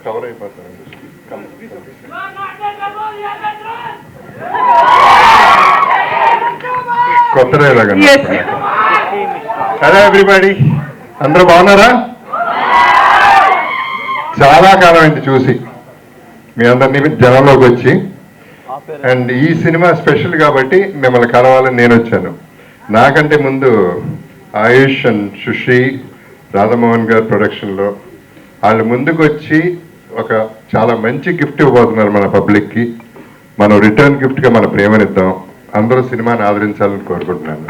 Cover అయిపోతానండి. కొత్త dialogue. Hello everybody, అందరూ బాగున్నారా? చాలా కాలం అయింది చూసి మీ అందరినీ జనంలోకి వచ్చి. అండ్ ఈ సినిమా స్పెషల్ కాబట్టి మిమ్మల్ని కలవాలని నేను వచ్చాను. నాకంటే ముందు ఆయుష్ అండ్ సుశ్రీ, రాధామోహన్ గారు ప్రొడక్షన్లో వాళ్ళు ముందుకు వచ్చి ఒక చాలా మంచి గిఫ్ట్ ఇవ్వబోతున్నారు మన పబ్లిక్కి. మనం రిటర్న్ గిఫ్ట్గా మన ప్రేమనిద్దాం. అందరూ సినిమాని ఆదరించాలని కోరుకుంటున్నాను.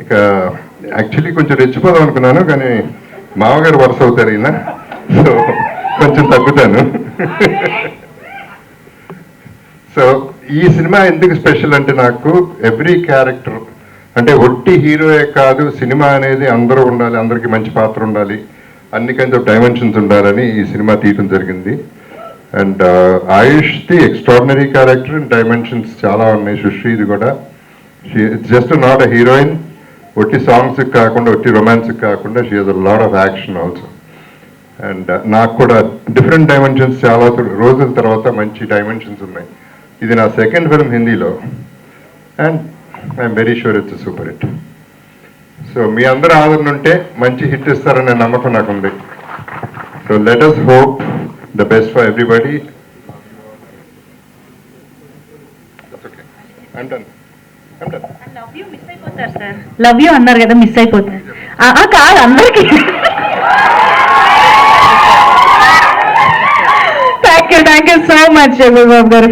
ఇక యాక్చువల్లీ కొంచెం రెచ్చిపోదాం అనుకున్నాను, కానీ మామగారు వరుస అవుతారు ఈయన, సో కొంచెం తగ్గుతాను. సో ఈ సినిమా ఎందుకు స్పెషల్ అంటే, నాకు ఎవ్రీ క్యారెక్టర్ అంటే ఒట్టి హీరోయే కాదు, సినిమా అనేది అందరూ ఉండాలి, అందరికీ మంచి పాత్ర ఉండాలి, అన్ని కైండ్స్ ఆఫ్ డైమెన్షన్స్ ఉండాలని ఈ సినిమా తీయటం జరిగింది. అండ్ ఆయుష్ది ఎక్స్ట్రాడినరీ క్యారెక్టర్ అండ్ డైమెన్షన్స్ చాలా ఉన్నాయి. సుశ్రీది కూడా, it's just not a heroine. ఒట్టి సాంగ్స్కి కాకుండా, ఒట్టి రొమాన్స్కి కాకుండా, she has a lot of action also. And నాకు కూడా డిఫరెంట్ డైమెన్షన్స్ చాలా రోజుల తర్వాత మంచి డైమెన్షన్స్ ఉన్నాయి. ఇది నా సెకండ్ ఫిల్మ్ హిందీలో, and I'm very sure it's super hit. So మీ అందరూ ఆదరణ ఉంటే మంచి హిట్ ఇస్తారనే నమ్మకం నాకుంది. So let us hope the best for everybody. That's okay. I'm done. Love you అన్నారు కదా, మిస్ అయిపోతారు. కాదు అందరికి. థ్యాంక్ యూ సో మచ్ బాబు గారు.